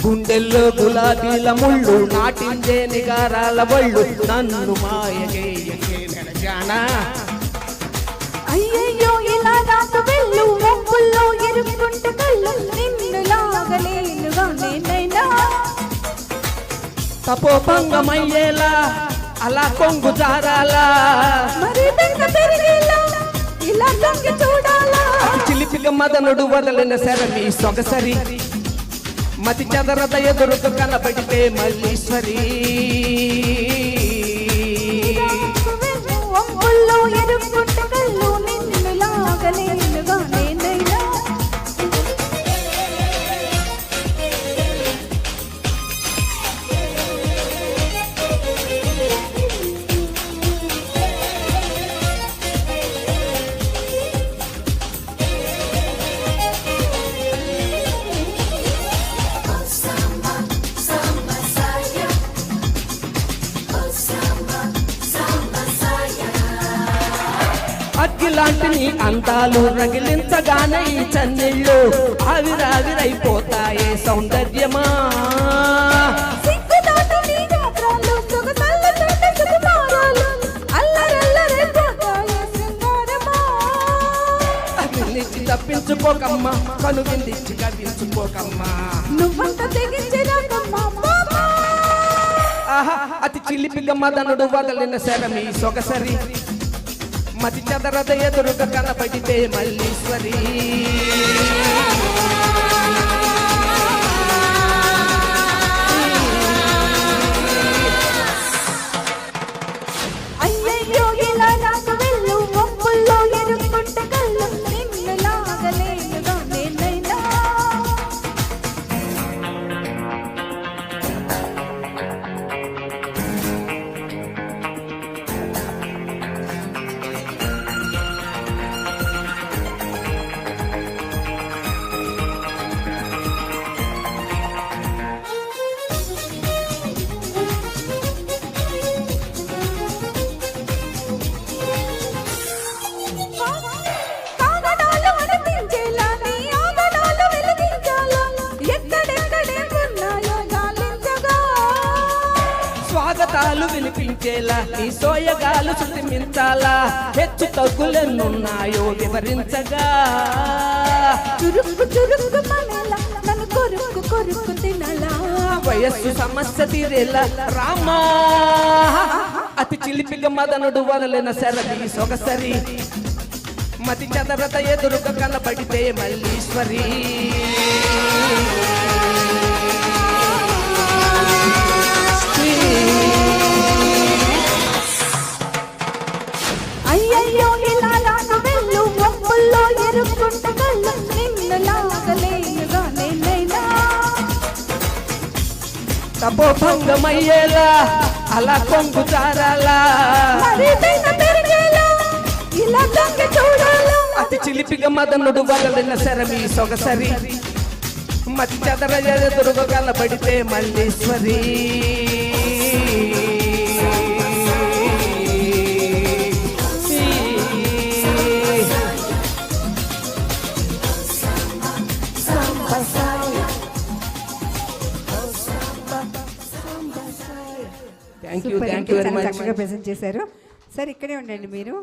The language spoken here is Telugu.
గుండెల్లో గులాబీల ముళ్ళు నాటించే నిగారాల బళ్ళు నన్ను మాయకేయకే నడజానా. అయ్యయ్యో ఇలా నాకు వెళ్ళు మొక్కుల్లో ఎరుక్కుంట కళ్ళు నిన్ను లాగలేనుగా నేనైనా. తపోభంగమయ్యేలా అలా కొంగు జారాలా మరి బెంగ పెరిగేలా ఇలా తొంగి చూడాలా. చిలిపిగ మదనుడు వదలిన శరమి సొగసరి మతి చదరద ఎదురుకు కనబడితే మల్లీశ్వరి. ఒంపుల్లో ఎరుక్కుంట కళ్ళు నిన్ను లాగలేనుగా నేనైనా. అగ్గిలాంటి నీ అందాలు రగిలించగానే ఈ చన్నీళ్ళు ఆవిరావిరైపోతాయే సౌందర్యమా. అగ్నిచ్చి తప్పించుకోకమ్మా కనువిందిచ్చి కవ్వించుకోకమ్మా. నువ్వంతా తెగించినాకమ్మా ఆహా అతి చిలిపిగ మదనుడు వదలిన శరమి సొగసరి మతి చదరద ఎదురుగా కనబడితే మల్లీశ్వరి. అయ్యయ్యో ఇలా నాకు వెళ్ళు మొక్కుల్లో ఎరుక్కుంట కళ్ళు నిన్ను లాగలేనుగా నేనైనా. స్వాగతాలు వినిపించేలా నీ సోయగాలు శృతిమించాలా. హెచ్చు తగ్గులెన్నున్నాయో వివరించగా చురుక్కు చురుక్కు మనలా నన్ను కొరుక్కు కొరుక్కు తినలా. వయస్సు సమస్య తీరేలా రామా. అతి చిలిపిగ మదనుడు వదలిన శరది సొగసరి మతి చదరత ఎదురుగా కనబడితే మల్లీశ్వరి. అయ్యయ్యో ఇలా నాకు వెళ్ళు మొక్కుల్లో ఎరుక్కుంట కళ్ళు నిన్ను లాగలేనుగా నేనైనా. తపోభంగమయ్యేలా అలా కొంగు జారాలా మరి బెంగ పెరిగేలా ఇలా తొంగి చూడాలా. అతి చిలిపిగ మదనుడు వదలిన శరమి సొగసరి మతి చదర ఎదురుగా కనబడితే Malleswari. Thank you very much. చక్కగా ప్రెజెంట్ చేశారు సార్. ఇక్కడే ఉండండి మీరు.